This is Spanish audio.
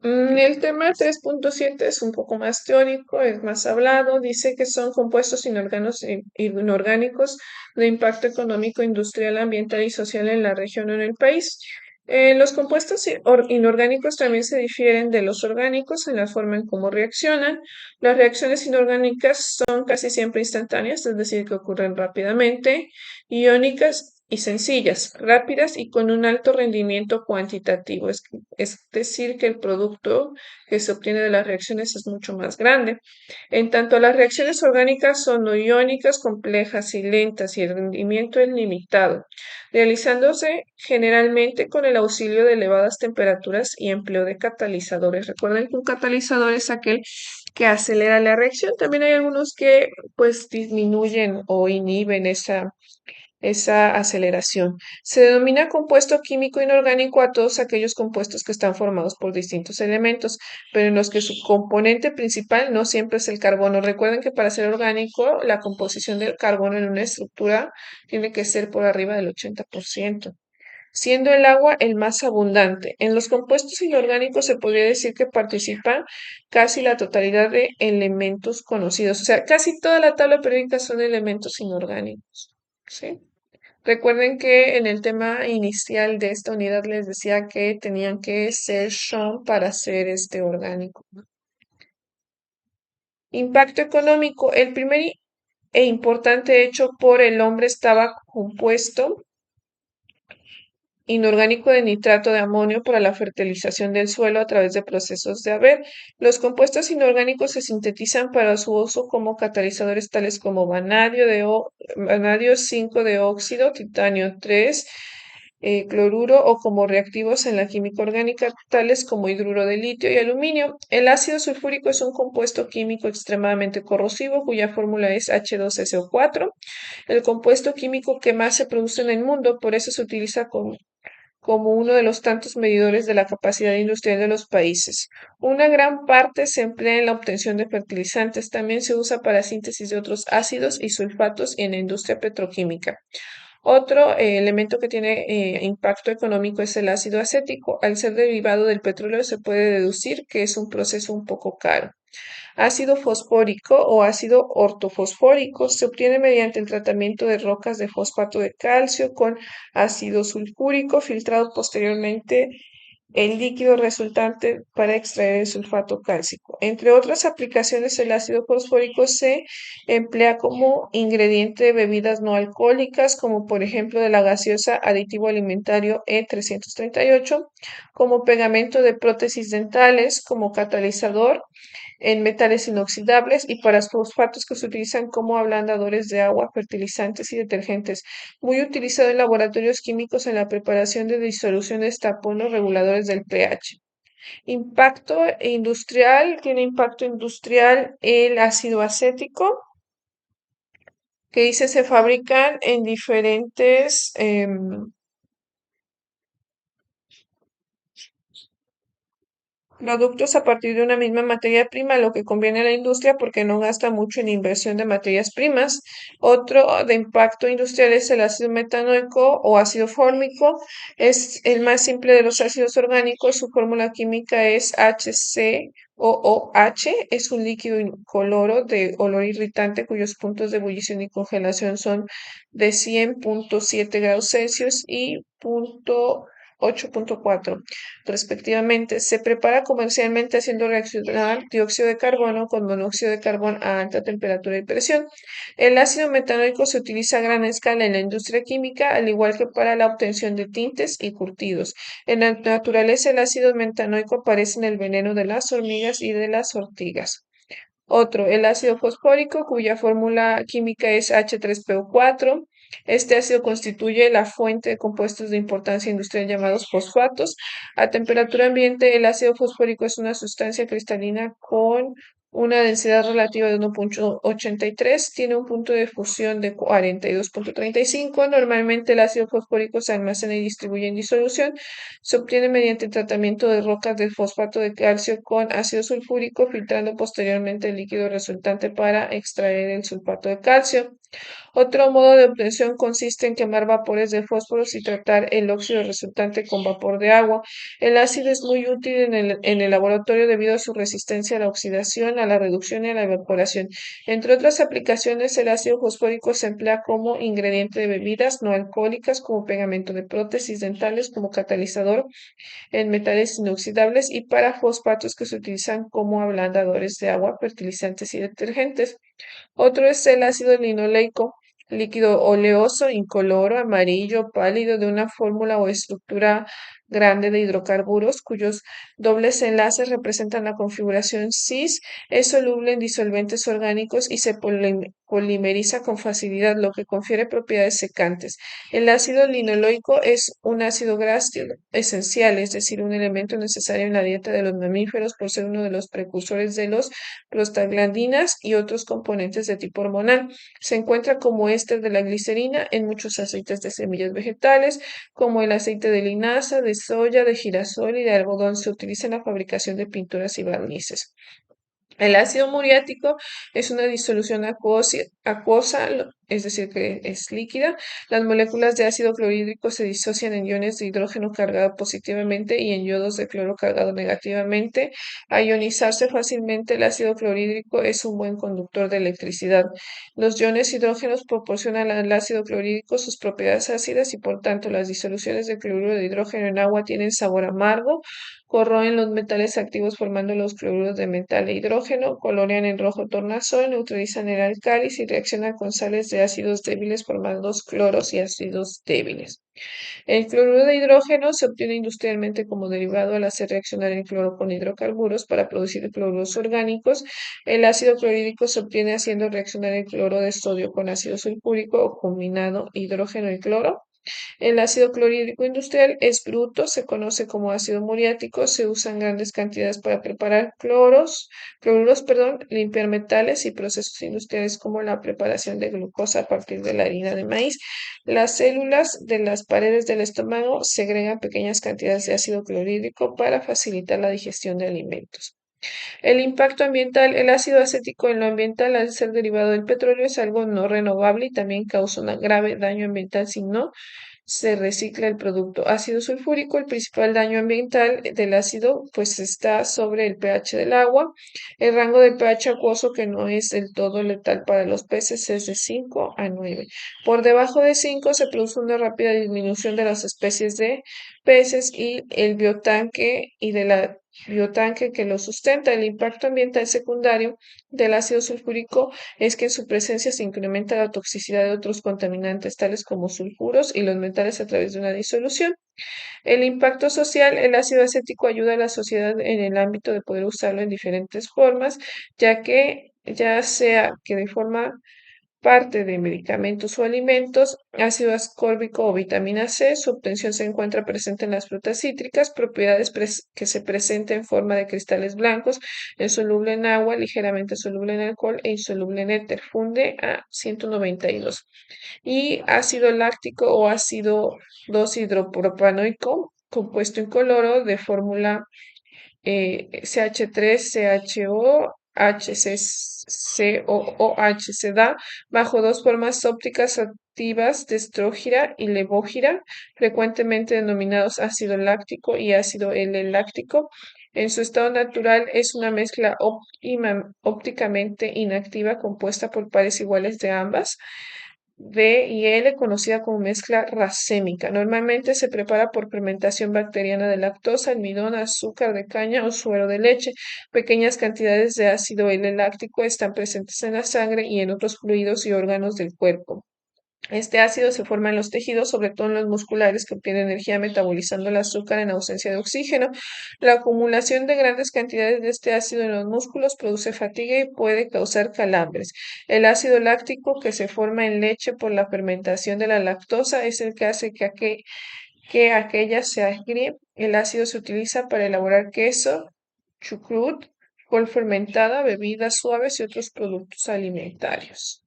El tema 3.7 es un poco más teórico, es más hablado. Dice que son compuestos inorgánicos de impacto económico, industrial, ambiental y social en la región o en el país. Los compuestos inorgánicos también se difieren de los orgánicos en la forma en cómo reaccionan. Las reacciones inorgánicas son casi siempre instantáneas, es decir, que ocurren rápidamente, iónicas y sencillas, rápidas y con un alto rendimiento cuantitativo. Es decir, que el producto que se obtiene de las reacciones es mucho más grande. En tanto, las reacciones orgánicas son no iónicas, complejas y lentas y el rendimiento es limitado, realizándose generalmente con el auxilio de elevadas temperaturas y empleo de catalizadores. Recuerden que un catalizador es aquel que acelera la reacción. También hay algunos que pues disminuyen o inhiben esa aceleración. Se denomina compuesto químico inorgánico a todos aquellos compuestos que están formados por distintos elementos, pero en los que su componente principal no siempre es el carbono. Recuerden que para ser orgánico, la composición del carbono en una estructura tiene que ser por arriba del 80%, siendo el agua el más abundante. En los compuestos inorgánicos se podría decir que participan casi la totalidad de elementos conocidos, o sea, casi toda la tabla periódica son elementos inorgánicos. ¿Sí? Recuerden que en el tema inicial de esta unidad les decía que tenían que ser shown para ser orgánico. Impacto económico. El primer e importante hecho por el hombre estaba compuesto inorgánico de nitrato de amonio para la fertilización del suelo a través de procesos de Haber. Los compuestos inorgánicos se sintetizan para su uso como catalizadores tales como vanadio 5 de óxido, titanio 3, cloruro o como reactivos en la química orgánica tales como hidruro de litio y aluminio. El ácido sulfúrico es un compuesto químico extremadamente corrosivo cuya fórmula es H2SO4, el compuesto químico que más se produce en el mundo, por eso se utiliza como uno de los tantos medidores de la capacidad industrial de los países. Una gran parte se emplea en la obtención de fertilizantes, también se usa para síntesis de otros ácidos y sulfatos y en la industria petroquímica. Otro elemento que tiene impacto económico es el ácido acético. Al ser derivado del petróleo se puede deducir que es un proceso un poco caro. Ácido fosfórico o ácido ortofosfórico se obtiene mediante el tratamiento de rocas de fosfato de calcio con ácido sulfúrico, filtrado posteriormente el líquido resultante para extraer el sulfato cálcico. Entre otras aplicaciones, el ácido fosfórico se emplea como ingrediente de bebidas no alcohólicas, como por ejemplo de la gaseosa aditivo alimentario E338, como pegamento de prótesis dentales, como catalizador en metales inoxidables y para fosfatos que se utilizan como ablandadores de agua, fertilizantes y detergentes. Muy utilizado en laboratorios químicos en la preparación de disoluciones tapones reguladores del pH. Impacto industrial, tiene impacto industrial el ácido acético, que dice se fabrican en diferentes productos a partir de una misma materia prima, lo que conviene a la industria porque no gasta mucho en inversión de materias primas. Otro de impacto industrial es el ácido metanoico o ácido fórmico. Es el más simple de los ácidos orgánicos. Su fórmula química es HCOOH. Es un líquido incoloro de olor irritante cuyos puntos de ebullición y congelación son de 100.7 grados Celsius y 8.4 respectivamente. Se prepara comercialmente haciendo reaccionar dióxido de carbono con monóxido de carbono a alta temperatura y presión. El ácido metanoico se utiliza a gran escala en la industria química, al igual que para la obtención de tintes y curtidos. En la naturaleza, el ácido metanoico aparece en el veneno de las hormigas y de las ortigas. Otro, el ácido fosfórico, cuya fórmula química es H3PO4. Este ácido constituye la fuente de compuestos de importancia industrial llamados fosfatos. A temperatura ambiente, el ácido fosfórico es una sustancia cristalina con una densidad relativa de 1.83, tiene un punto de fusión de 42.35. Normalmente el ácido fosfórico se almacena y distribuye en disolución. Se obtiene mediante el tratamiento de rocas de fosfato de calcio con ácido sulfúrico, filtrando posteriormente el líquido resultante para extraer el sulfato de calcio. Otro modo de obtención consiste en quemar vapores de fósforos y tratar el óxido resultante con vapor de agua. El ácido es muy útil en el laboratorio debido a su resistencia a la oxidación, a la reducción y a la evaporación. Entre otras aplicaciones, el ácido fosfórico se emplea como ingrediente de bebidas no alcohólicas, como pegamento de prótesis dentales, como catalizador en metales inoxidables y para fosfatos que se utilizan como ablandadores de agua, fertilizantes y detergentes. Otro es el ácido linoleico, líquido oleoso, incoloro, amarillo, pálido, de una fórmula o estructura grande de hidrocarburos, cuyos dobles enlaces representan la configuración cis, es soluble en disolventes orgánicos y se polimeriza con facilidad, lo que confiere propiedades secantes. El ácido linoleico es un ácido graso esencial, es decir, un elemento necesario en la dieta de los mamíferos por ser uno de los precursores de los prostaglandinas y otros componentes de tipo hormonal. Se encuentra como éster de la glicerina en muchos aceites de semillas vegetales, como el aceite de linaza, de soya, de girasol y de algodón. Se utiliza en la fabricación de pinturas y barnices. El ácido muriático es una disolución acuosa, es decir, que es líquida. Las moléculas de ácido clorhídrico se disocian en iones de hidrógeno cargado positivamente y en yodos de cloro cargado negativamente. A ionizarse fácilmente, el ácido clorhídrico es un buen conductor de electricidad. Los iones hidrógenos proporcionan al ácido clorhídrico sus propiedades ácidas y por tanto las disoluciones de cloruro de hidrógeno en agua tienen sabor amargo, corroen los metales activos formando los cloruros de metal e hidrógeno, colorean en rojo tornasol, neutralizan el álcalis y reaccionan con sales de ácidos débiles formando cloros y ácidos débiles. El cloruro de hidrógeno se obtiene industrialmente como derivado al hacer reaccionar el cloro con hidrocarburos para producir cloruros orgánicos. El ácido clorhídrico se obtiene haciendo reaccionar el cloro de sodio con ácido sulfúrico o combinado hidrógeno y cloro. El ácido clorhídrico industrial es bruto, se conoce como ácido muriático, se usa en grandes cantidades para preparar cloruros, limpiar metales y procesos industriales como la preparación de glucosa a partir de la harina de maíz. Las células de las paredes del estómago segregan pequeñas cantidades de ácido clorhídrico para facilitar la digestión de alimentos. El impacto ambiental, el ácido acético en lo ambiental, al ser derivado del petróleo, es algo no renovable y también causa un grave daño ambiental si no se recicla el producto. Ácido sulfúrico, el principal daño ambiental del ácido, pues está sobre el pH del agua. El rango de pH acuoso, que no es del todo letal para los peces, es de 5 a 9. Por debajo de 5 se produce una rápida disminución de las especies de peces y el biotanque y de la biotanque que lo sustenta. El impacto ambiental secundario del ácido sulfúrico es que en su presencia se incrementa la toxicidad de otros contaminantes, tales como sulfuros y los metales a través de una disolución. El impacto social, el ácido acético ayuda a la sociedad en el ámbito de poder usarlo en diferentes formas, ya sea que de forma parte de medicamentos o alimentos, ácido ascórbico o vitamina C. Su obtención se encuentra presente en las frutas cítricas, propiedades que se presentan en forma de cristales blancos, insoluble en agua, ligeramente soluble en alcohol e insoluble en éter. Funde a 192. Y ácido láctico o ácido 2-hidropropanoico, compuesto incoloro de fórmula CH3, CHO, HCCOOH se da bajo dos formas ópticas activas de estrógira y levógira, frecuentemente denominados ácido láctico y ácido L-láctico. En su estado natural es una mezcla ópticamente inactiva compuesta por pares iguales de ambas. D y L, conocida como mezcla racémica. Normalmente se prepara por fermentación bacteriana de lactosa, almidón, azúcar de caña o suero de leche. Pequeñas cantidades de ácido L-láctico están presentes en la sangre y en otros fluidos y órganos del cuerpo. Este ácido se forma en los tejidos, sobre todo en los musculares, que obtienen energía metabolizando el azúcar en ausencia de oxígeno. La acumulación de grandes cantidades de este ácido en los músculos produce fatiga y puede causar calambres. El ácido láctico, que se forma en leche por la fermentación de la lactosa, es el que hace que aquella se agrie. El ácido se utiliza para elaborar queso, chucrut, col fermentada, bebidas suaves y otros productos alimentarios.